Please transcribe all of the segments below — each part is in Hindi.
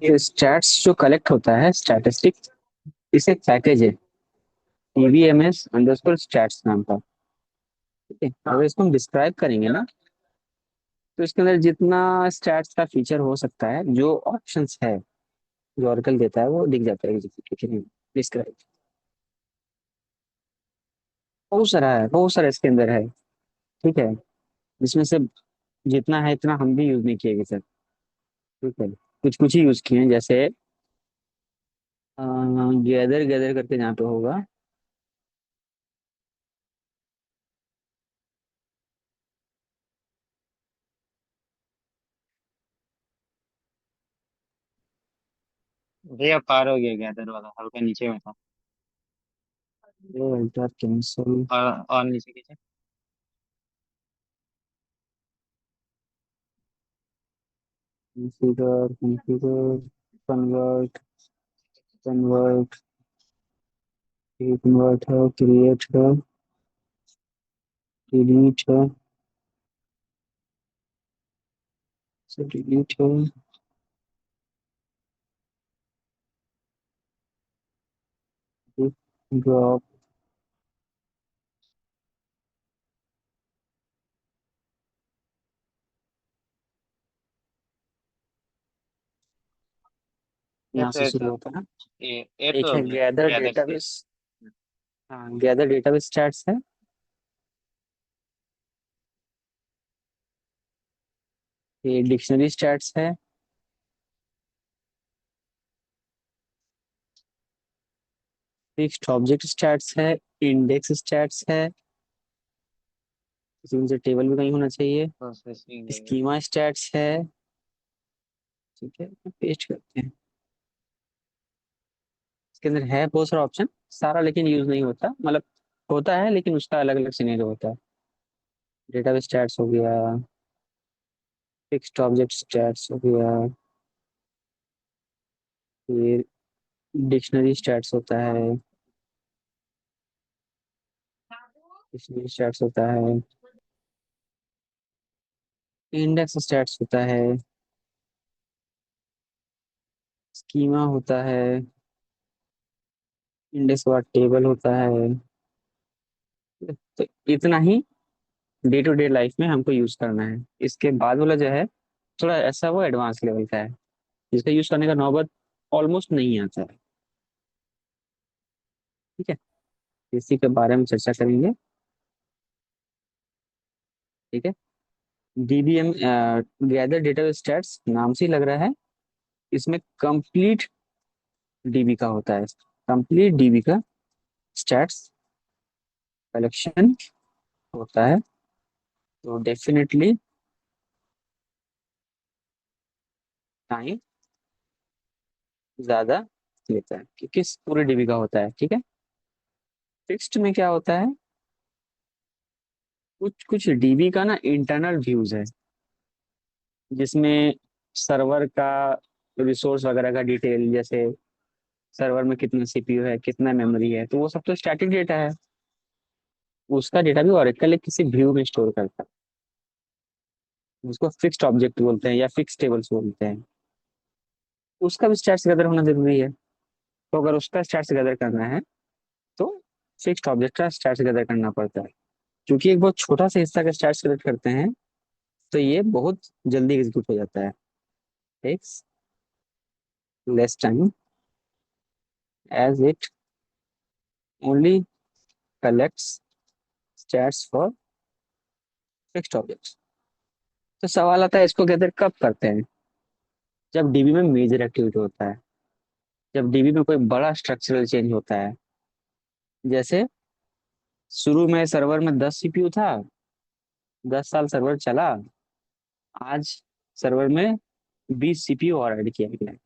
ये स्टैट्स जो कलेक्ट होता है स्टैटिस्टिक, इसे एक पैकेज है टीवीएमएस अंडरस्कोर स्टैट्स नाम का। ठीक है, अगर इसको हम डिस्क्राइब करेंगे ना, तो इसके अंदर जितना स्टैट्स का फीचर हो सकता है, जो ऑप्शंस है जो ऑरेकल देता है, वो दिख जाता है एग्जीक्यूटिव में डिस्क्राइब। बहुत सारा है, बहुत सारा इसके अंदर है। ठीक है, जिसमें से जितना है इतना हम भी यूज नहीं किए सर। ठीक है, कुछ कुछ ही यूज किए हैं, जैसे गैदर गैदर करके जहाँ पे होगा। भैया पार हो गया गैदर वाला, हल्का नीचे में था। कैंसिल। और नीचे खींचे। Configure configure convert convert convert है, क्रिएट है, डिलीट है, से डिलीट है, ड्रॉप। ये यहाँ तो से एक शुरू होता है। ये एक तो है गैदर गैदर से। डेटाबेस। हाँ, गैदर डेटाबेस स्टैट्स है। ये डिक्शनरी स्टैट्स है। फिक्स्ड ऑब्जेक्ट स्टैट्स है। इंडेक्स स्टैट्स है, इसमें से टेबल भी कहीं होना चाहिए। प्रोसेसिंग है। स्कीमा स्टैट्स है। ठीक है, पेस्ट करते हैं। इसके अंदर है बहुत सारा ऑप्शन, सारा लेकिन यूज नहीं होता, मतलब होता है लेकिन उसका अलग अलग सिनेरियो होता है। डेटाबेस स्टैट्स हो गया, फिक्स्ड ऑब्जेक्ट स्टैट्स हो गया, फिर डिक्शनरी स्टैट्स होता है, डिक्शनरी स्टैट्स होता है, इंडेक्स स्टैट्स होता है, स्कीमा होता है, इंडेक्स के बाद टेबल होता है। तो इतना ही डे टू डे लाइफ में हमको यूज करना है। इसके बाद वाला जो है थोड़ा ऐसा, वो एडवांस लेवल का है, जिसका यूज करने का नौबत ऑलमोस्ट नहीं आता है। ठीक है, इसी के बारे में चर्चा करेंगे। ठीक है, डीबीएम गैदर डेटा स्टैट्स नाम से ही लग रहा है, इसमें कंप्लीट डीबी का होता है, कंप्लीट डीबी का स्टैट्स कलेक्शन होता है। तो डेफिनेटली टाइम ज्यादा लेता है, क्योंकि पूरे डीबी का होता है। ठीक है, फिक्स्ड में क्या होता है, कुछ कुछ डीबी का ना इंटरनल व्यूज है, जिसमें सर्वर का रिसोर्स वगैरह का डिटेल, जैसे सर्वर में कितना सीपीयू है, कितना मेमोरी है, तो वो सब तो स्टैटिक डेटा है। उसका डेटा भी ओरेकल एक किसी व्यू में स्टोर करता है, उसको फिक्स्ड ऑब्जेक्ट बोलते हैं या फिक्स टेबल्स बोलते हैं। उसका भी स्टैट्स गैदर होना जरूरी है। तो अगर उसका स्टैट्स गैदर करना है, तो फिक्स्ड ऑब्जेक्ट का स्टैट्स गैदर करना पड़ता है। क्योंकि एक बहुत छोटा सा हिस्सा का स्टैट्स गैदर करते हैं, तो ये बहुत जल्दी एग्जीक्यूट हो जाता है। Takes less time as it only collects stats for fixed objects. तो सवाल आता है, इसको गैदर कब करते हैं? जब डीबी में मेजर एक्टिविटी होता है, जब डीबी में कोई बड़ा स्ट्रक्चरल चेंज होता है। जैसे शुरू में सर्वर में 10 सीपीयू था, 10 साल सर्वर चला, आज सर्वर में 20 सीपीयू और ऐड किया गया है।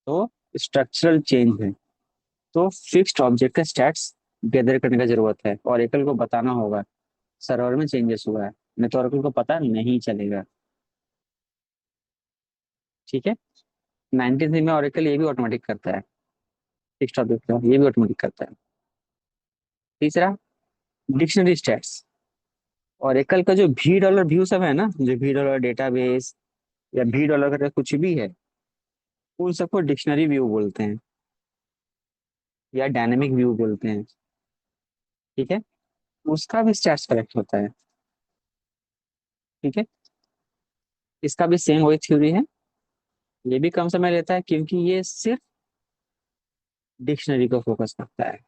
तो स्ट्रक्चरल चेंज है, तो फिक्स्ड ऑब्जेक्ट का स्टैट्स गैदर करने का जरूरत है, और एकल को बताना होगा सर्वर में चेंजेस हुआ है, नहीं तो ऑरेकल को पता नहीं चलेगा। ठीक है, 19 में ऑरेकल ये भी ऑटोमेटिक करता है, फिक्स्ड ऑब्जेक्ट का ये भी ऑटोमेटिक करता है। तीसरा, डिक्शनरी स्टैट्स। ऑरेकल का जो $V व्यू सब है ना, जो $, डेटाबेस या $, करके कुछ भी है, उन सबको डिक्शनरी व्यू बोलते हैं या डायनेमिक व्यू बोलते हैं। ठीक है। उसका भी स्टैट्स कलेक्ट होता है। ठीक है। इसका भी सेम वही थ्योरी है। ये भी कम समय लेता है क्योंकि ये सिर्फ डिक्शनरी को फोकस करता है।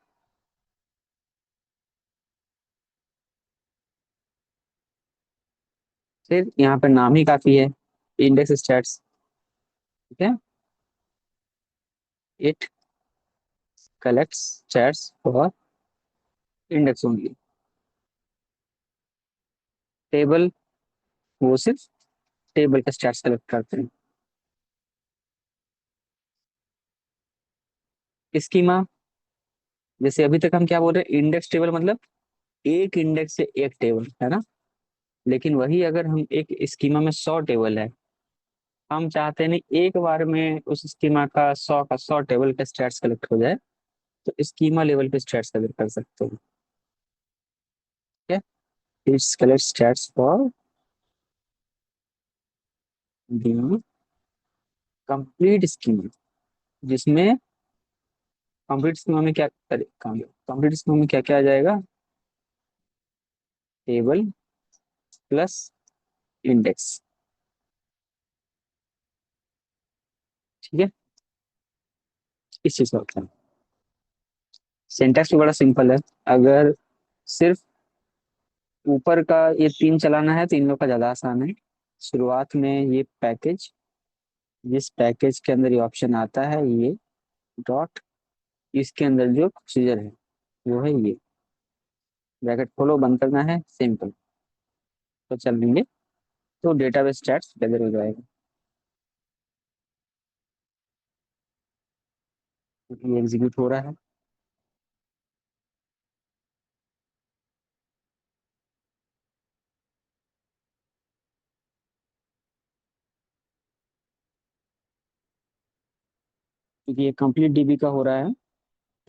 फिर यहाँ पर नाम ही काफी है, इंडेक्स स्टैट्स। ठीक है। It collects stats for index only. Table, वो सिर्फ टेबल का स्टैट्स कलेक्ट करते हैं। स्कीमा, जैसे अभी तक हम क्या बोल रहे हैं, इंडेक्स टेबल मतलब एक इंडेक्स से एक टेबल है ना। लेकिन वही अगर हम एक स्कीमा में 100 टेबल है, हम चाहते नहीं एक बार में उस स्कीमा का 100 का स्टैट्स कलेक्ट हो जाए, तो स्कीमा लेवल पे स्टैट्स कलेक्ट कर सकते हैं। ठीक है। It's collect stats for the complete schema, जिसमें कंप्लीट स्कीमा में क्या करे, कंप्लीट स्कीमा में क्या क्या आ जाएगा, टेबल प्लस इंडेक्स। ठीक है। इस चीज का होता है। सिंटैक्स भी बड़ा सिंपल है। अगर सिर्फ ऊपर का ये तीन चलाना है तो इन लोग का ज्यादा आसान है। शुरुआत में ये पैकेज, जिस पैकेज के अंदर ये ऑप्शन आता है, ये डॉट, इसके अंदर जो प्रोसीजर है वो है ये, ब्रैकेट खोलो बंद करना है, सिंपल। तो चल लेंगे, तो डेटाबेस स्टैट्स गैदर हो जाएगा। ये एग्जीक्यूट हो रहा है। क्योंकि ये कंप्लीट डीबी का हो रहा है,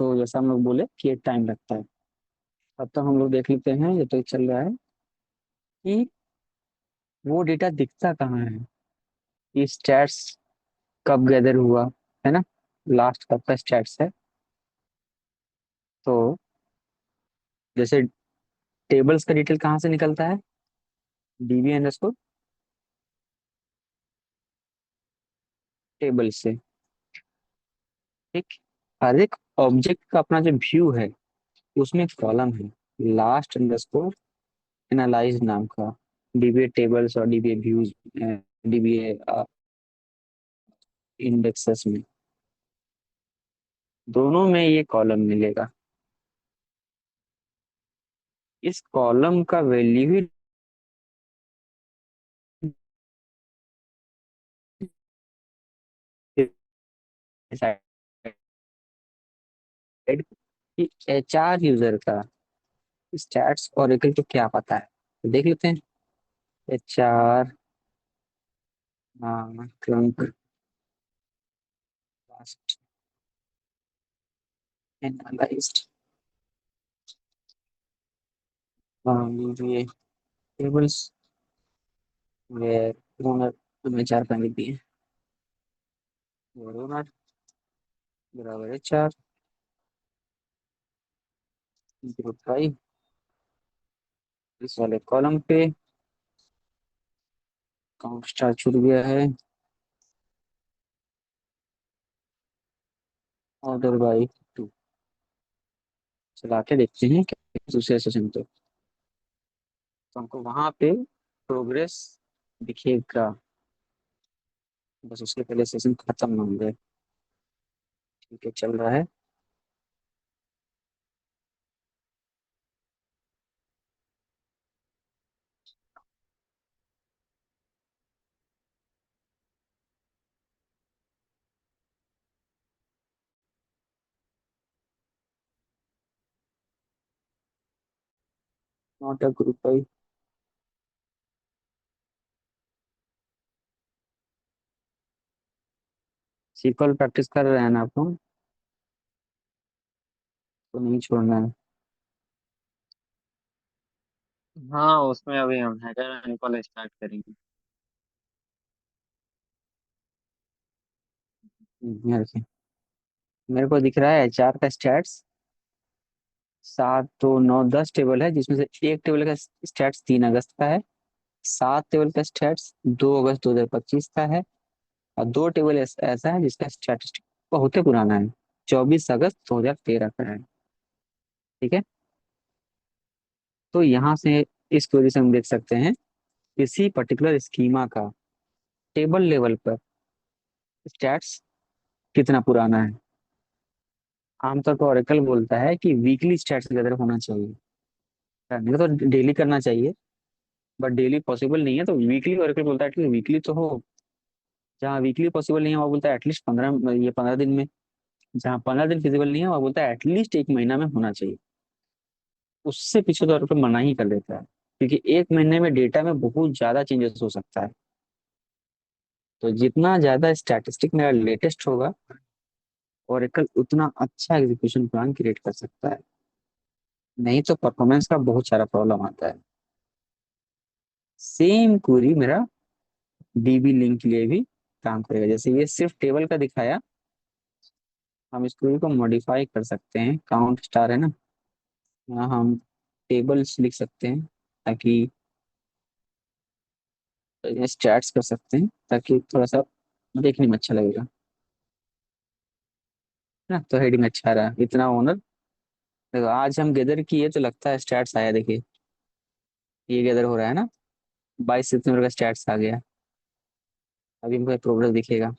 तो जैसा हम लोग बोले कि ये टाइम लगता है। अब तक हम लोग देख लेते हैं, ये तो चल रहा है कि वो डेटा दिखता कहाँ है, ये स्टैट्स कब गैदर हुआ, है ना, लास्ट कब का स्टैट्स है। तो जैसे टेबल्स का डिटेल कहाँ से निकलता है, डीबी अंडरस्कोर टेबल से। ठीक। हर एक ऑब्जेक्ट का अपना जो व्यू है, उसमें एक कॉलम है लास्ट अंडरस्कोर एनालाइज नाम का, डीबीए टेबल्स और डीबीए व्यूज, डीबीए इंडेक्सेस में, दोनों में ये कॉलम मिलेगा। इस कॉलम का वैल्यू ही डिसाइड कि एचआर यूजर का स्टैट्स ओरेकल को क्या पता है, तो देख लेते हैं। एचआर ट्रंक लास्ट एनालाइज्ड ये टेबल्स वेयर ओनर, में चार पॉइंट दिए, ओनर बराबर एचआर ग्रुप फाइव, इस वाले कॉलम पे काउंट स्टार छूट गया है, ऑर्डर बाई टू। चला के देखते हैं क्या दूसरे सेशन पे, तो हमको वहां पे प्रोग्रेस दिखेगा, बस उसके पहले सेशन खत्म ना हो जाए। ठीक है, चल रहा है। Not a group by. SQL practice कर रहे हैं ना आप लोग, तो नहीं छोड़ना है। हाँ, उसमें अभी हम हैकर एंड स्टार्ट करेंगे। यहाँ देखिए, मेरे को दिख रहा है एचआर का स्टैट्स 7 2 9 10 टेबल है, जिसमें से एक टेबल का स्टैट्स 3 अगस्त का है, 7 टेबल का स्टैट्स 2 अगस्त 2025 का है, और 2 टेबल ऐसा है जिसका स्टैटिस्टिक बहुत ही पुराना है, 24 अगस्त 2013 का है। ठीक है। तो यहाँ से इस क्वेरी से हम देख सकते हैं किसी पर्टिकुलर स्कीमा का टेबल लेवल पर स्टैट्स कितना पुराना है। आमतौर पर ओरेकल बोलता है कि वीकली स्टैट्स गैदर होना चाहिए, नहीं तो डेली करना चाहिए, बट डेली पॉसिबल नहीं है, तो वीकली ओरेकल बोलता है कि वीकली तो हो। जहाँ वीकली पॉसिबल नहीं है वो बोलता है एटलीस्ट 15 दिन में। जहाँ 15 दिन फिजिबल नहीं है वो बोलता है एटलीस्ट एक महीना में होना चाहिए। उससे पीछे तो ओरेकल मना ही कर देता है, क्योंकि एक महीने में डेटा में बहुत ज्यादा चेंजेस हो सकता है। तो जितना ज्यादा स्टैटिस्टिक मेरा लेटेस्ट होगा, ओरेकल उतना अच्छा एग्जीक्यूशन प्लान क्रिएट कर सकता है। नहीं तो परफॉर्मेंस का बहुत सारा प्रॉब्लम आता है। सेम क्वेरी मेरा डीबी लिंक के लिए भी काम करेगा। जैसे ये सिर्फ टेबल का दिखाया, हम इस क्वेरी को मॉडिफाई कर सकते हैं, काउंट स्टार है ना, यहाँ हम टेबल्स लिख सकते हैं, ताकि स्टैट्स कर सकते हैं, ताकि थोड़ा सा देखने में अच्छा लगेगा, है ना। तो हेडिंग अच्छा रहा, इतना ओनर। देखो आज हम गैदर किए तो लगता है स्टैट्स आया, देखिए ये गैदर हो रहा है ना, 22 सितंबर का स्टैट्स आ गया। अभी हमको प्रोग्रेस दिखेगा,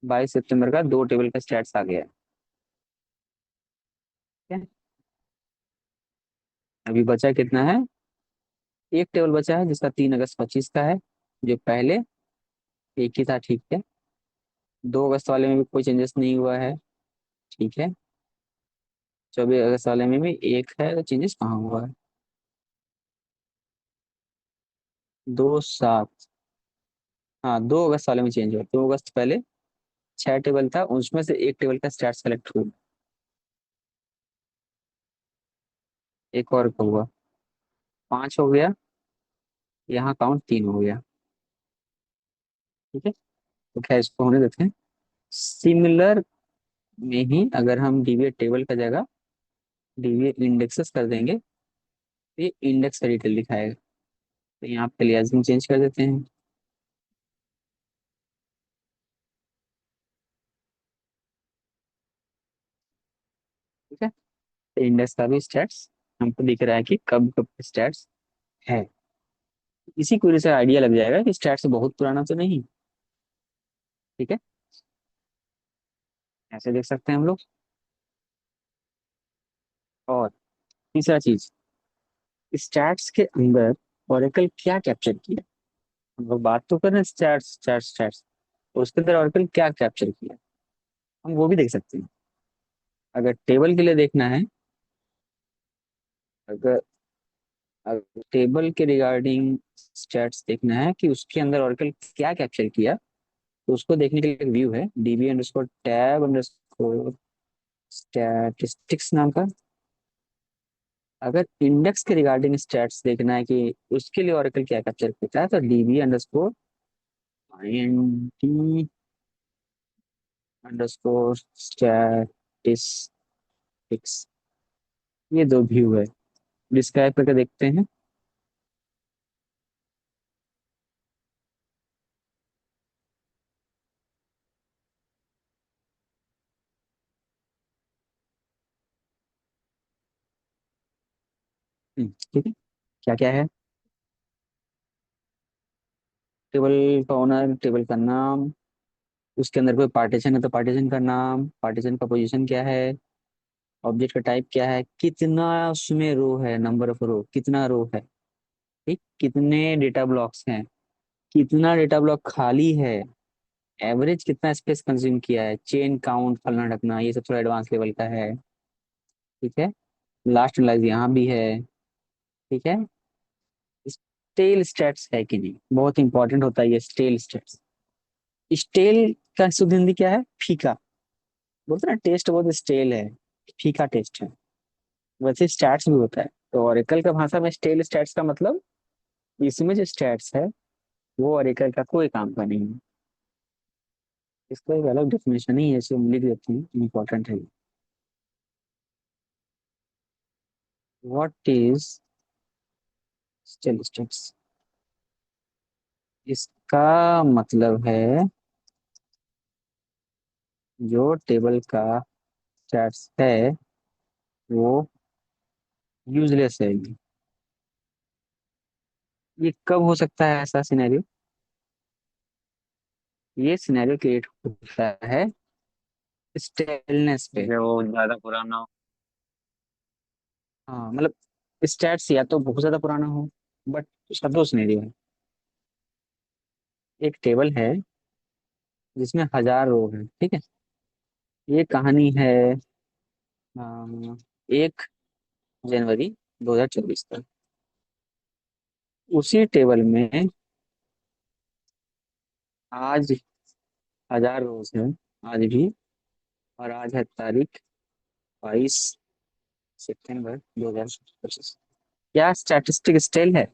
22 सितंबर का 2 टेबल का स्टैट्स आ गया है। ठीक है? अभी बचा कितना है, एक टेबल बचा है जिसका 3 अगस्त 2025 का है, जो पहले एक ही था। ठीक है। 2 अगस्त वाले में भी कोई चेंजेस नहीं हुआ है। ठीक है। 24 अगस्त वाले में भी एक है, तो चेंजेस कहाँ हुआ है। 2 7, हाँ 2 अगस्त वाले में चेंज हुआ, 2 अगस्त पहले 6 टेबल था, उसमें से एक टेबल का स्टार्ट सेलेक्ट हुआ, एक और का हुआ, 5 हो गया, यहाँ काउंट 3 हो गया। ठीक है। तो खैर इसको होने देते हैं। सिमिलर में ही अगर हम डीवीएट टेबल का जगह डीवीएट इंडेक्सेस कर देंगे, तो ये इंडेक्स का डिटेल दिखाएगा। तो यहाँ पे अलियासिंग चेंज कर देते हैं। ठीक है। तो इंडेक्स का भी स्टैट्स हमको दिख रहा है कि कब कब स्टैट्स है। इसी क्वेरी से आइडिया लग जाएगा कि स्टैट्स बहुत पुराना तो नहीं। ठीक है। ऐसे देख सकते हैं हम लोग। और तीसरा चीज, स्टैट्स के अंदर ओरेकल क्या कैप्चर किया। हम लोग बात तो कर रहे हैं स्टैट्स स्टैट्स स्टैट्स, तो उसके अंदर ओरेकल क्या कैप्चर किया, हम वो भी देख सकते हैं। अगर टेबल के लिए देखना है, अगर अगर टेबल के रिगार्डिंग स्टैट्स देखना है कि उसके अंदर ओरेकल क्या कैप्चर किया, तो उसको देखने के लिए व्यू है dB underscore tab underscore statistics नाम का। अगर इंडेक्स के रिगार्डिंग स्टैट्स देखना है कि उसके लिए ओरेकल क्या कैप्चर करता है, तो dB underscore T underscore statistics, ये दो व्यू है। डिस्क्राइब करके देखते हैं। ठीक है। क्या क्या है, टेबल का ओनर, टेबल का नाम, उसके अंदर कोई पार्टीशन है तो पार्टीशन का नाम, पार्टीशन का पोजीशन क्या है, ऑब्जेक्ट का टाइप क्या है, कितना उसमें रो है, नंबर ऑफ रो, कितना रो है, ठीक, कितने डेटा ब्लॉक्स हैं, कितना डेटा ब्लॉक खाली है, एवरेज कितना स्पेस कंज्यूम किया है, चेन काउंट, फलना ढकना, ये सब थोड़ा एडवांस लेवल का है। ठीक है। लास्ट एनालाइज यहाँ भी है। ठीक है। स्टेल स्टेट्स है कि नहीं, बहुत इंपॉर्टेंट होता है ये स्टेल स्टेट्स। स्टेल का शुद्ध हिंदी क्या है, फीका। बोलते हैं ना टेस्ट बहुत स्टेल है, फीका टेस्ट है। वैसे स्टैट्स भी होता है। तो ओरेकल का भाषा में स्टेल स्टैट्स का मतलब, इसमें जो स्टैट्स है वो ओरेकल का कोई काम का नहीं है। इसका एक अलग डेफिनेशन ही है, इसे हम लिख देते हैं, इम्पोर्टेंट है। What is statistics? इसका मतलब है जो टेबल का स्टैट्स है वो यूजलेस है। ये कब हो सकता है ऐसा सिनेरियो? ये सिनेरियो क्रिएट होता है स्टेलनेस पे। जैसे वो ज्यादा पुराना हो। हाँ मतलब स्टैट्स या तो बहुत ज्यादा पुराना हो, बट उसका दो सिनेरियो है। एक टेबल है जिसमें 1000 रो है, ठीक है। ये कहानी है 1 जनवरी 2024 का। उसी टेबल में आज 1000 रोज है, आज भी। और आज है तारीख 22 सितंबर 2025। क्या स्टैटिस्टिक स्टेल है?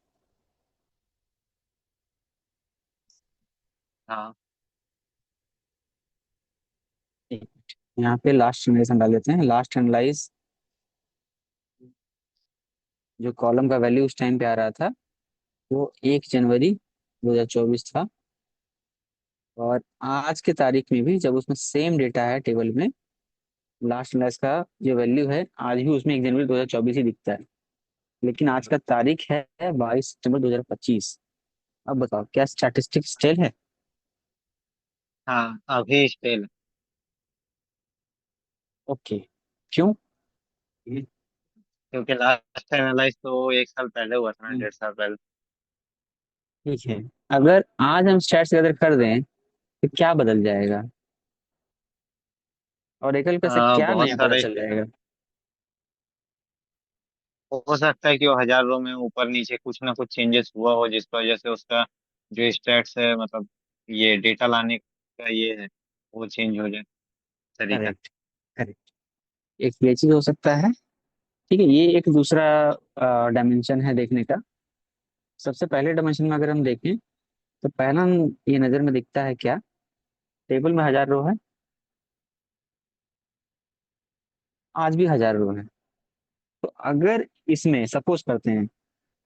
हाँ। यहाँ पे लास्ट जनरेशन डाल देते हैं, लास्ट एनालाइज। जो कॉलम का वैल्यू उस टाइम पे आ रहा था वो 1 जनवरी 2024 था। और आज के तारीख में भी जब उसमें सेम डेटा है टेबल में, लास्ट एनालाइज का जो वैल्यू है आज भी उसमें 1 जनवरी 2024 ही दिखता है। लेकिन आज का तारीख है 22 सितंबर 2025। अब बताओ क्या स्टैटिस्टिक स्टेल है? हाँ अभी स्टिल। ओके। क्यों? क्योंकि लास्ट एनालाइज तो 1 साल पहले हुआ था ना, हम्म, 1.5 साल पहले। ठीक है। अगर आज हम स्टैट्स गैदर कर दें तो क्या बदल जाएगा? और एकल पे से क्या बहुत नया पता सारे चल जाएगा? हो सकता है कि वो 1000 रो में ऊपर नीचे कुछ ना कुछ चेंजेस हुआ हो, जिसकी वजह से उसका जो स्टैट्स है, मतलब ये डेटा लाने का ये है, वो चेंज हो जाए तरीका। Correct, correct. एक ये चीज हो सकता है। ठीक है, ये एक दूसरा डायमेंशन है देखने का। सबसे पहले डायमेंशन में अगर हम देखें तो पहला ये नजर में दिखता है क्या? टेबल में 1000 रो है, आज भी 1000 रो है। तो अगर इसमें सपोज करते हैं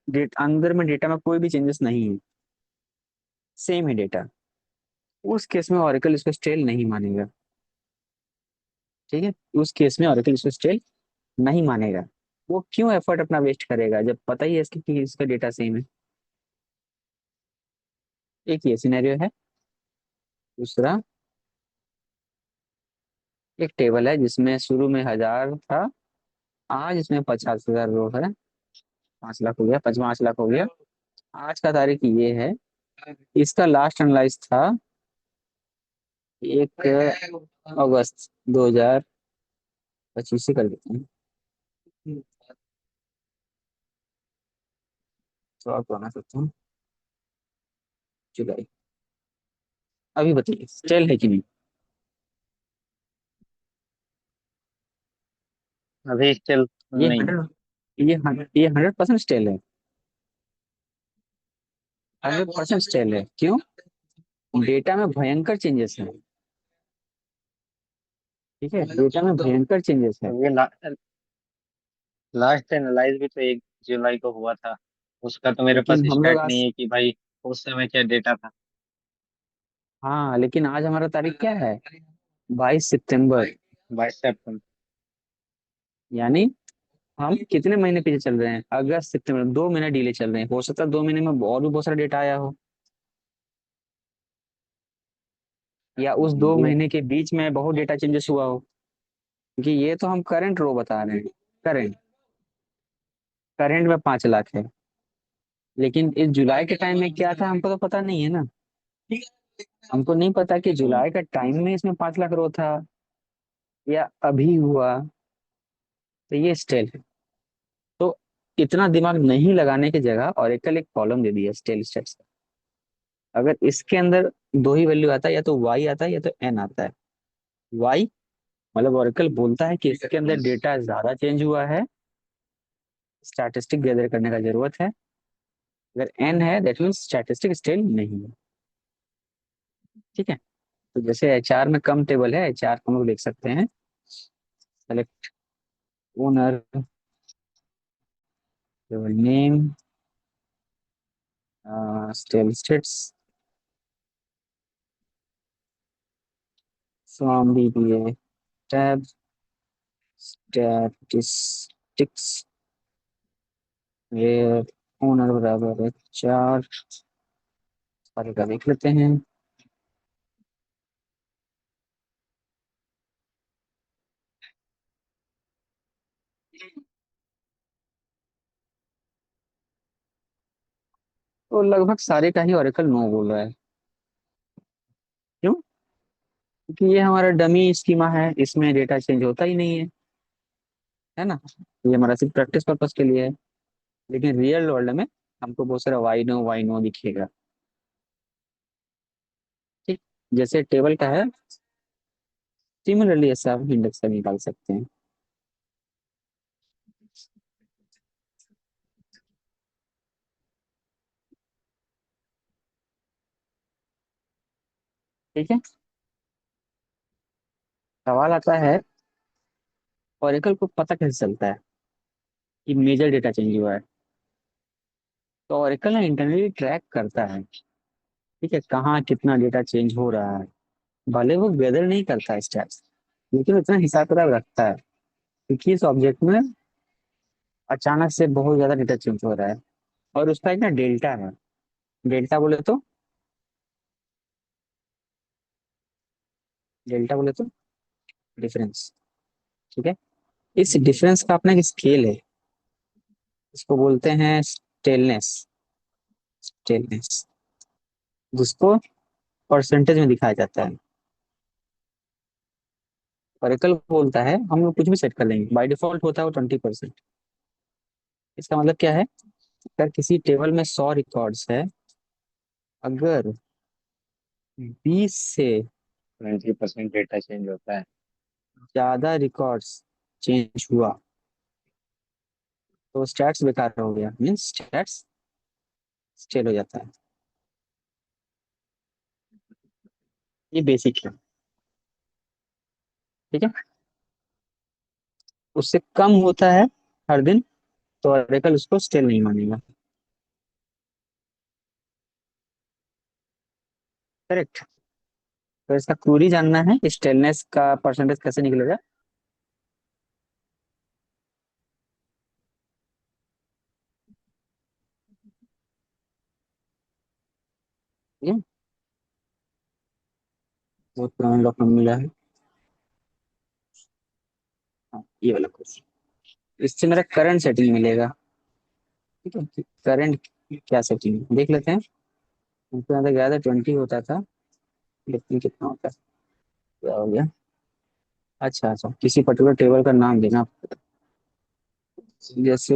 डेट अंदर में डेटा में कोई भी चेंजेस नहीं है, सेम है डेटा, उस केस में ऑरेकल इसको स्टेल नहीं मानेगा। ठीक है, उस केस में ऑरेकल इसको स्टेल नहीं मानेगा। वो क्यों एफर्ट अपना वेस्ट करेगा जब पता ही है इसके कि इसका डेटा सेम है? एक ये सिनेरियो है। दूसरा, एक टेबल है जिसमें शुरू में 1000 था, आज इसमें 50,000 रो है। 5 लाख हो गया, 5 लाख हो गया। आज का तारीख ये है। इसका लास्ट एनालाइज था 1 अगस्त 2025 से कर देते हैं। तो आप बना सकते हैं जुलाई। अभी बताइए स्टेल है कि नहीं? अभी स्टिल ये नहीं। 100% स्टेल है। 100% स्टेल है, क्यों? डेटा में भयंकर चेंजेस है। ठीक है, डेटा में भयंकर चेंजेस है। क्योंकि लास्ट एनालाइज भी तो 1 जुलाई को हुआ था। उसका तो मेरे पास लेकिन हम लोग स्टैट नहीं आज, है कि भाई उस समय क्या डेटा था। हाँ लेकिन आज हमारा तारीख क्या है? 22 सितंबर। 22 सितंबर। यानी हम कितने महीने पीछे चल रहे हैं? अगस्त सितंबर, 2 महीने डिले चल रहे हैं। हो सकता है 2 महीने में और भी बहुत सारा डेटा आया हो, या उस दो ये महीने के बीच में बहुत डेटा चेंजेस हुआ हो। क्योंकि ये तो हम करंट रो बता रहे हैं। करंट, करंट में 5 लाख है। लेकिन इस जुलाई के टाइम में क्या था हमको तो पता नहीं है ना। हमको नहीं पता कि जुलाई का टाइम में इसमें 5 लाख रो था या अभी हुआ। तो ये स्टेल है। तो इतना दिमाग नहीं लगाने की जगह ऑरेकल एक कॉलम दे दिया स्टेल स्टेट्स का। अगर इसके अंदर दो ही वैल्यू आता है, या तो वाई आता है या तो एन आता है। वाई मतलब ऑरेकल बोलता है कि इसके अंदर डेटा ज्यादा चेंज हुआ है, स्टैटिस्टिक गैदर करने का जरूरत है। अगर एन है दैट मीन्स स्टैटिस्टिक स्टेल नहीं है। ठीक है। तो जैसे एचआर में कम टेबल है, एचआर को हम लोग देख सकते हैं। Select owner, table name, table stats from DBA tab, statistics where owner बराबर है 4, सारे का देख लेते हैं। तो लगभग सारे का ही ओरेकल नो बोल रहा है। क्यों? क्योंकि ये हमारा डमी स्कीमा है, इसमें डेटा चेंज होता ही नहीं है ना। ये हमारा सिर्फ प्रैक्टिस पर्पज के लिए है। लेकिन रियल वर्ल्ड में हमको बहुत सारा वाई नो दिखेगा। ठीक, जैसे टेबल का है, सिमिलरली ऐसे आप इंडेक्स का निकाल सकते हैं। ठीक है। सवाल आता है, ओरेकल को पता कैसे चलता है कि मेजर डेटा चेंज हुआ है? तो ओरेकल ना इंटरनली ट्रैक करता है, ठीक है, कहाँ कितना डेटा चेंज हो रहा है। भले वो गैदर नहीं करता है स्टेप्स, लेकिन उतना हिसाब किताब रखता है, क्योंकि इस ऑब्जेक्ट में अचानक से बहुत ज्यादा डेटा चेंज हो रहा है। और उसका एक ना डेल्टा है। डेल्टा बोले तो, डेल्टा बोले तो डिफरेंस। ठीक है। इस डिफरेंस का अपना एक स्केल है, इसको बोलते हैं स्टेलनेस। स्टेलनेस, जिसको परसेंटेज में दिखाया जाता है। ओरेकल बोलता है हम लोग कुछ भी सेट कर लेंगे, बाय डिफॉल्ट होता है वो 20%। इसका मतलब क्या है? अगर किसी टेबल में 100 रिकॉर्ड्स है, अगर 20 से 20% डेटा चेंज होता है। ज्यादा रिकॉर्ड्स चेंज हुआ तो स्टैट्स बेकार हो गया, मीन्स स्टैट्स स्टेल हो जाता है। ये बेसिक है। ठीक है। उससे कम होता है हर दिन, तो ऑरेकल उसको स्टेल नहीं मानेगा। करेक्ट। तो इसका क्वेरी जानना है, स्टेलनेस का परसेंटेज कैसे निकलेगा? ये बहुत पुराना डॉक्यूमेंट मिला है। हाँ, ये वाला क्वेश्चन, इससे मेरा करंट सेटिंग मिलेगा। ठीक है, करंट क्या सेटिंग देख लेते हैं। हमको यहाँ तक याद है 20 होता था, लेकिन कितना होता है, क्या हो गया? अच्छा अच्छा, किसी पर्टिकुलर टेबल का नाम देना, जैसे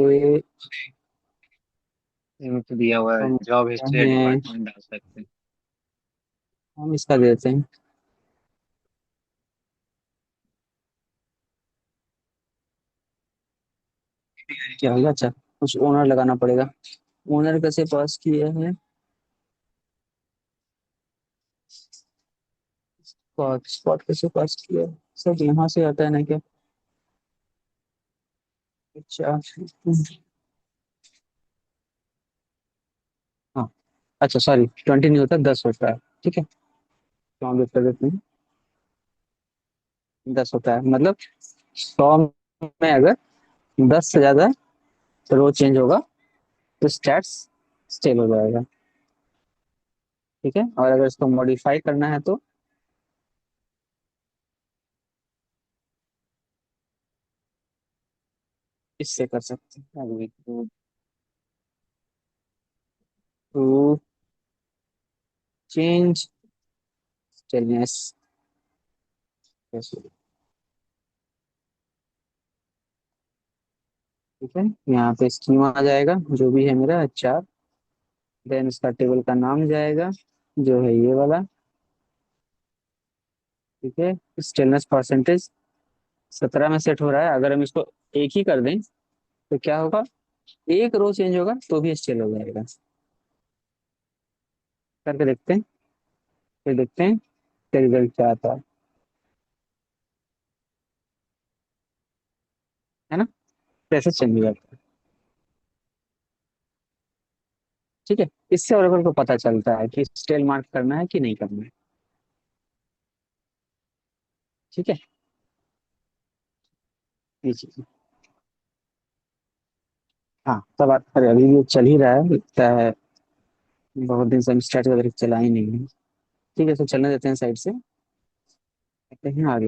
इनको तो दिया हुआ है हम जॉब हिस्ट्री या हैं, डिपार्टमेंट डाल सकते हैं। हम इसका देते हैं, क्या होगा? अच्छा, कुछ ओनर लगाना पड़ेगा। ओनर कैसे पास किया है? स्पॉट, स्पॉट कैसे पास किया है? सब यहाँ से आता है ना क्या? अच्छा, हाँ, अच्छा सॉरी, 20 नहीं होता, 10 होता है। ठीक है, तो हम लोग कर देते हैं, 10 होता है। मतलब 100 में अगर 10 से ज्यादा रो चेंज होगा तो स्टैट्स स्टेल हो जाएगा। ठीक है, और अगर इसको मॉडिफाई करना है तो इससे कर सकते हैं, टू चेंज स्टेलनेस। ठीक है, यहाँ पे स्कीमा आ जाएगा जो भी है मेरा, अच्छा। देन इसका टेबल का नाम जाएगा, जो है ये वाला। ठीक है, स्टेलनेस परसेंटेज 17 में सेट हो रहा है। अगर हम इसको एक ही कर दें तो क्या होगा? एक रो चेंज होगा तो भी स्टेल हो जाएगा। करके देखते हैं, फिर देखते हैं इसका रिजल्ट क्या आता है ना, कैसे चेंज हो जाता है। ठीक है, इससे ओरेकल को पता चलता है कि स्टेल मार्क करना है कि नहीं करना है। ठीक है, ये चीज। हाँ तब अरे अभी भी चल ही रहा है लगता है, बहुत दिन से हम स्टार्ट वगैरह चला ही नहीं है। ठीक है, तो चलने देते हैं साइड से, देखते हैं आगे।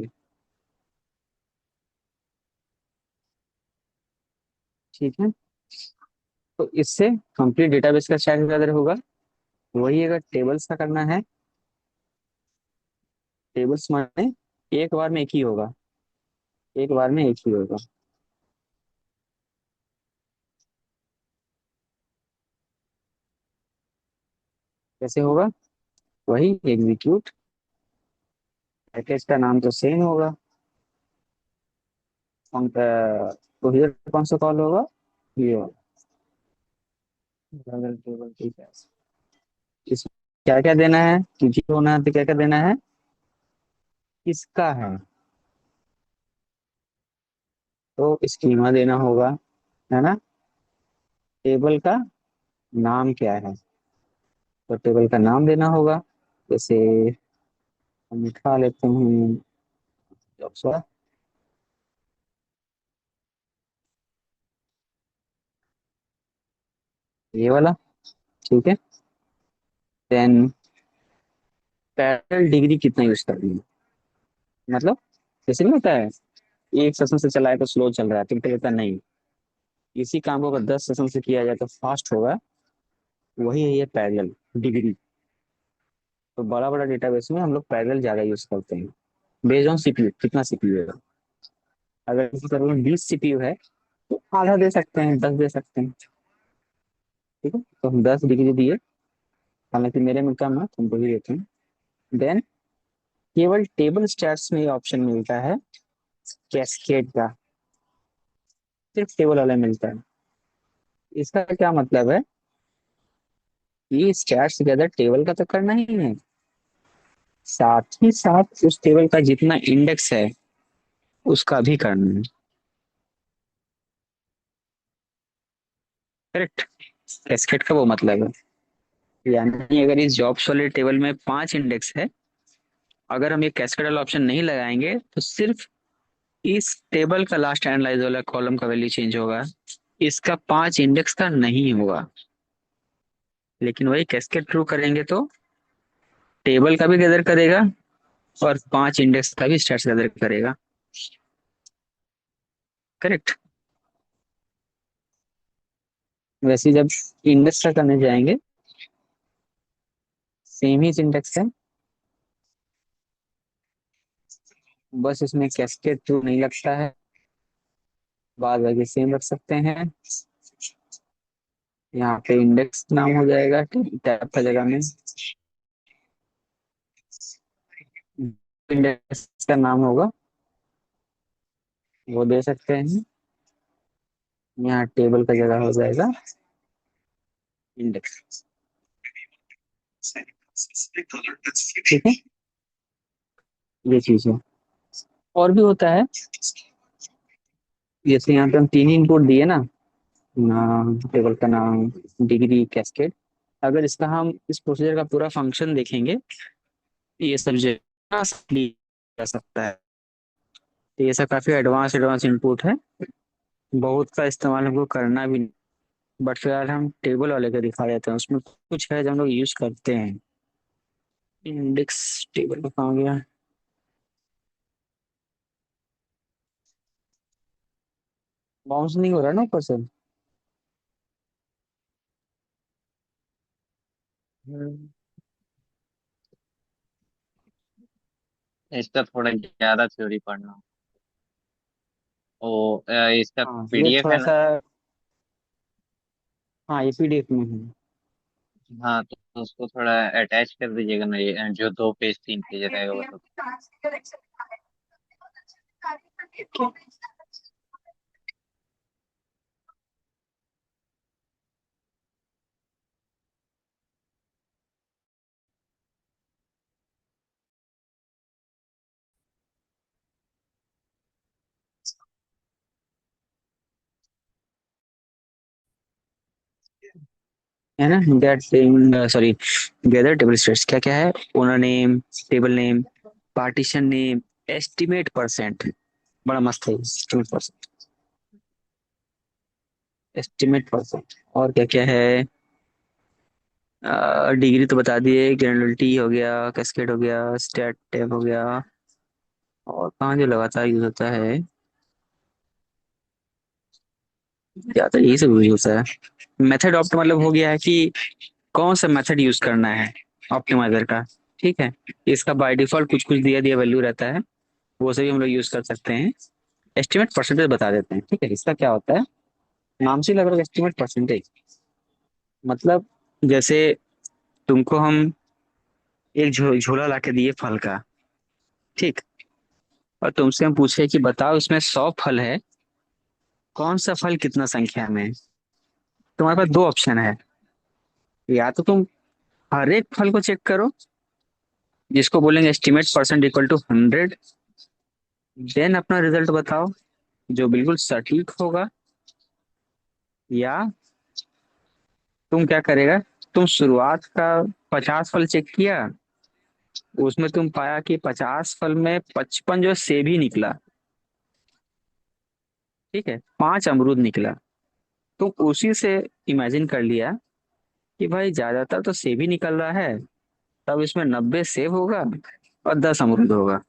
ठीक है, तो इससे कंप्लीट डेटाबेस का स्टार्ट वगैरह होगा। वही अगर टेबल्स का करना है, टेबल्स माने एक बार में एक ही होगा, एक बार में एक ही होगा। कैसे होगा, वही एग्जीक्यूट, पैकेज का नाम तो सेम होगा, प्रोसीजर कौन सा कॉल होगा, ये वाला टेबल। ठीक है, इसमें क्या क्या देना है, किसी होना है तो क्या क्या देना है, किसका है, तो स्कीमा देना होगा, है ना। टेबल का नाम क्या है, तो टेबल का नाम देना होगा। जैसे हम लिखा लेते हैं jobs वाला, ये वाला। ठीक है, देन पैरेलल डिग्री कितना यूज करनी है, मतलब जैसे नहीं होता है, एक सेशन से चला है तो स्लो चल रहा है, तो कहता नहीं, इसी काम को अगर 10 सेशन से किया जाए तो फास्ट होगा, वही है ये पैरेलल डिग्री। तो बड़ा बड़ा डेटाबेस में हम लोग पैरेलल ज्यादा यूज करते हैं, बेस्ड ऑन सीपीयू, कितना सीपीयू है। अगर किसी सर्वर में 20 सीपीयू है तो आधा दे सकते हैं, 10 दे सकते हैं। ठीक है, तो हम 10 डिग्री दिए, हालांकि मेरे में कम है तो हम वही देते हैं। देन केवल टेबल स्टैट्स में ये ऑप्शन मिलता है कैस्केड का, सिर्फ टेबल वाला मिलता है। इसका क्या मतलब है, ये स्टैट्स टुगेदर टेबल का तो करना ही है, साथ ही साथ उस टेबल का जितना इंडेक्स है उसका भी करना है। करेक्ट, कैस्केड का वो मतलब है, यानी अगर इस जॉब्स वाले टेबल में 5 इंडेक्स है, अगर हम ये कैस्केड वाला ऑप्शन नहीं लगाएंगे तो सिर्फ इस टेबल का लास्ट एनालाइज वाला कॉलम का वैल्यू चेंज होगा, इसका 5 इंडेक्स का नहीं होगा। लेकिन वही कैस्केड थ्रू करेंगे तो टेबल का भी गैदर करेगा और 5 इंडेक्स का भी स्टैट्स गैदर करेगा। करेक्ट, वैसे जब इंडेक्स का करने जाएंगे, सेम ही सिंटेक्स है, बस इसमें कैस्केड थ्रू नहीं लगता है, बाद बाकी सेम रख सकते हैं। यहाँ पे इंडेक्स नाम हो जाएगा टैब का जगह में, इंडेक्स का नाम होगा वो दे सकते हैं। यहाँ टेबल का जगह हो जाएगा इंडेक्स। ठीक है, ये चीज है। और भी होता है, जैसे यहाँ पे हम 3 इनपुट दिए ना, नाम, टेबल का नाम, डिग्री, कैस्केड। अगर इसका हम इस प्रोसीजर का पूरा फंक्शन देखेंगे, ये सब जगह जा सकता है। तो ये सब काफी एडवांस एडवांस इनपुट है, बहुत का इस्तेमाल हमको करना भी नहीं। बट फिलहाल हम टेबल वाले का दिखा देते हैं, उसमें कुछ है जो हम लोग यूज करते हैं। इंडेक्स टेबल का कहाँ गया, बाउंस नहीं हो रहा ना ऊपर से। हम्म, इसका थोड़ा ज्यादा थ्योरी पढ़ना। ओ इसका हाँ ये पीडीएफ है थोड़ा ना। सा, हाँ ये पीडीएफ में है। हाँ तो उसको थोड़ा अटैच कर दीजिएगा ना, ये जो 2 पेज 3 पेज रहेगा वो सब। है ना, get sorry, gather table stats क्या क्या है, owner name, table name, partition name, estimate percent, बड़ा मस्त है एस्टिमेट परसेंट, एस्टिमेट परसेंट। और क्या क्या है, डिग्री तो बता दिए, ग्रेनुलरिटी हो गया, कैस्केड हो गया, स्टैट टैब हो गया, और कहाँ जो लगातार यूज होता है, ज्यादा यही सब यूज होता है। मेथड ऑप्ट मतलब हो गया है कि कौन सा मेथड यूज करना है ऑप्टिमाइजर का। ठीक है, इसका बाय डिफॉल्ट कुछ कुछ दिया दिया वैल्यू रहता है, वो सभी हम लोग यूज कर सकते हैं। एस्टिमेट परसेंटेज बता देते हैं, ठीक है, इसका क्या होता है, नाम से लग रहा है एस्टिमेट परसेंटेज, मतलब जैसे तुमको हम एक झोला ला के दिए फल का, ठीक, और तुमसे हम पूछे कि बताओ इसमें 100 फल है, कौन सा फल कितना संख्या में है? तुम्हारे पास दो ऑप्शन है, या तो तुम हर एक फल को चेक करो, जिसको बोलेंगे estimate percent equal to 100, then अपना रिजल्ट बताओ जो बिल्कुल सटीक होगा, या तुम क्या करेगा, तुम शुरुआत का 50 फल चेक किया, उसमें तुम पाया कि 50 फल में 55 जो सेब ही निकला, ठीक है, 5 अमरूद निकला, तो उसी से इमेजिन कर लिया कि भाई ज्यादातर तो सेब ही निकल रहा है, तब इसमें 90 सेब होगा और 10 अमरूद होगा।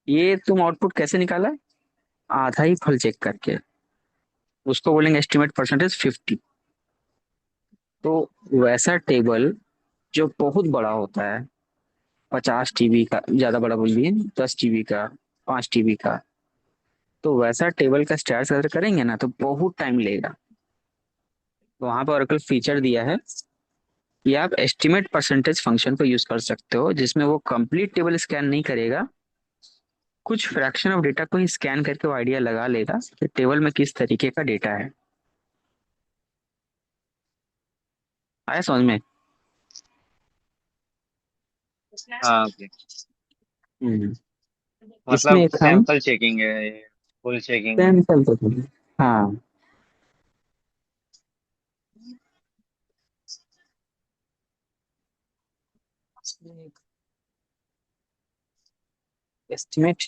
ये तुम आउटपुट कैसे निकाला, आधा ही फल चेक करके, उसको बोलेंगे एस्टिमेट परसेंटेज 50। तो वैसा टेबल जो बहुत बड़ा होता है, 50 TB का, ज्यादा बड़ा बोल दिए, 10 TB का, 5 TB का, तो वैसा टेबल का स्टैट्स अगर करेंगे ना तो बहुत टाइम लेगा। तो वहां पर ओरेकल फीचर दिया है कि आप एस्टिमेट परसेंटेज फंक्शन को यूज कर सकते हो, जिसमें वो कंप्लीट टेबल स्कैन नहीं करेगा, कुछ फ्रैक्शन ऑफ डेटा को ही स्कैन करके वो आइडिया लगा लेगा कि टेबल में किस तरीके का डेटा है। आया समझ में? हाँ ओके। हम्म। इसमें मतलब एक हम सैंपल चेकिंग है, फुल चेकिंग नहीं। सैंपल तो थोड़ी- हाँ, इसमें एक एस्टिमेट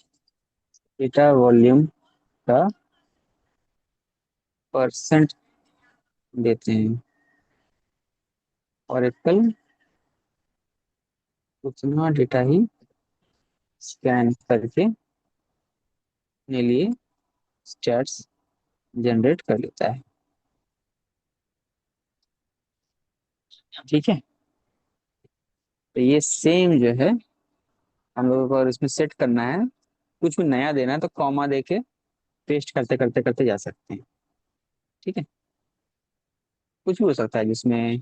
डेटा वॉल्यूम का परसेंट देते हैं, ओरेकल उतना डेटा ही स्कैन करके अपने लिए स्टैट्स जनरेट कर लेता है। ठीक है, तो ये सेम जो है हम लोगों को, और इसमें सेट करना है, कुछ भी नया देना है तो कॉमा देके पेस्ट करते करते करते जा सकते हैं। ठीक है, कुछ भी हो सकता है जिसमें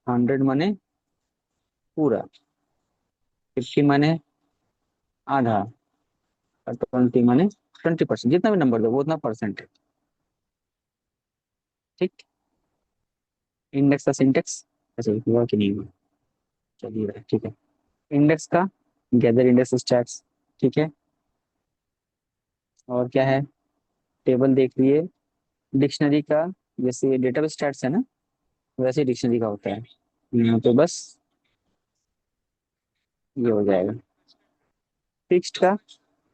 100 माने पूरा, 50 माने आधा, और 20 माने 20%, जितना भी नंबर दो वो उतना परसेंट है। ठीक, इंडेक्स का सिंटेक्स ऐसे हुआ कि नहीं हुआ, चलिए रहा है, ठीक है। इंडेक्स का गैदर इंडेक्स स्टैट्स, ठीक है। और क्या है, टेबल देख लिए, डिक्शनरी का, जैसे डेटाबेस स्टैट्स है ना, वैसे डिक्शनरी का होता है, यहाँ पे बस ये हो जाएगा। फिक्स्ड का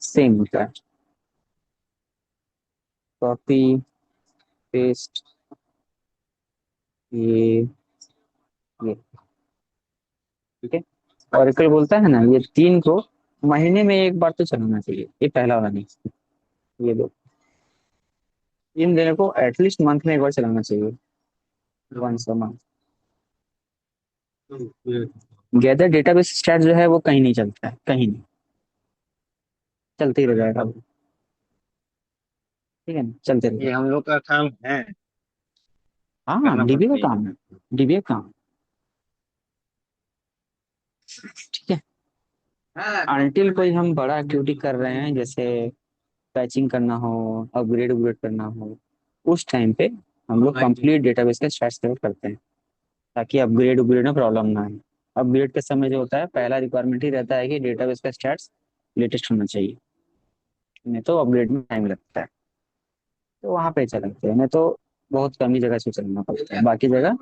सेम होता है, कॉपी पेस्ट, ये ठीक है। ऑरेकल बोलता है ना ये तीन को महीने में एक बार तो चलाना चाहिए, ये पहला वाला नहीं, ये दो, इन दोनों को एटलीस्ट मंथ में एक बार चलाना चाहिए, once a month. Gather database stat जो है वो कहीं नहीं चलता है, कहीं नहीं, चलते ही रह जाएगा वो, ठीक है ना, चलते ये रहेगा। हम लोग का काम है, हाँ, करना डीबी का पड़ता है। काम है, डीबी का काम, ठीक है। अनटिल कोई हम बड़ा एक्टिविटी कर रहे हैं, जैसे पैचिंग करना हो, अपग्रेड अपग्रेड करना हो, उस टाइम पे हम लोग कंप्लीट डेटाबेस का स्टैट सेलेक्ट करते हैं, ताकि अपग्रेड अपग्रेड में प्रॉब्लम ना आए। अपग्रेड के समय जो होता है, पहला रिक्वायरमेंट ही रहता है कि डेटाबेस का स्टैट्स लेटेस्ट होना चाहिए, नहीं तो अपग्रेड में टाइम लगता है, तो वहां पे चलाते हैं। नहीं तो बहुत कम ही जगह से चलना पड़ता है, बाकी जगह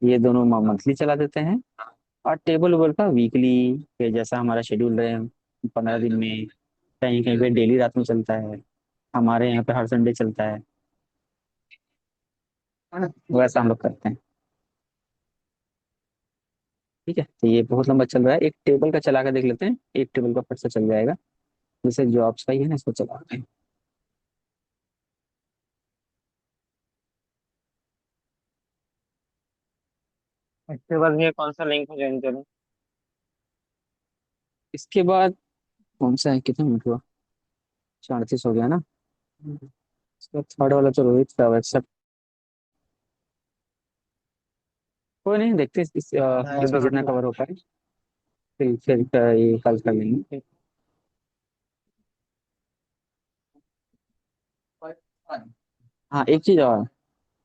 ये दोनों मंथली चला देते हैं। और टेबल वेबल का वीकली, के जैसा हमारा शेड्यूल रहे, 15 दिन में, कहीं कहीं पे डेली रात में चलता है, हमारे यहाँ पे हर संडे चलता है ना? वैसा हम लोग करते हैं। ठीक है, तो ये बहुत लंबा चल रहा है, एक टेबल का चला कर देख लेते हैं, एक टेबल का फट से चल जाएगा। जैसे जॉब्स का ही है ना, इसको चलाते हैं। इसके बाद ये कौन सा लिंक ज्वाइन करूँ? इसके बाद कौन सा है, कितने मिनट हुआ? 34 हो गया ना। इसका थर्ड वाला तो रोहित का व्हाट्सएप। कोई नहीं, देखते हैं इसमें जितना कवर हो पाए, फिर ये कल कर लेंगे। हाँ, एक चीज और,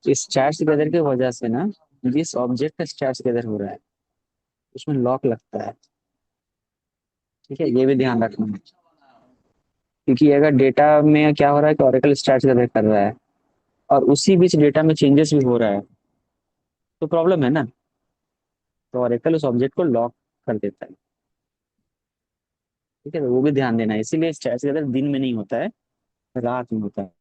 इस चैट टुगेदर की वजह से ना, जिस ऑब्जेक्ट का चैट टुगेदर हो रहा है उसमें लॉक लगता है। ठीक है, ये भी ध्यान रखना है, क्योंकि अगर डेटा में क्या हो रहा है कि ओरेकल चैट टुगेदर कर रहा है और उसी बीच डेटा में चेंजेस भी हो रहा है, तो प्रॉब्लम है ना। तो ओरेकल उस ऑब्जेक्ट को लॉक कर देता है। ठीक है, तो वो भी ध्यान देना है, इसीलिए चैट टुगेदर दिन में नहीं होता है, रात में होता है।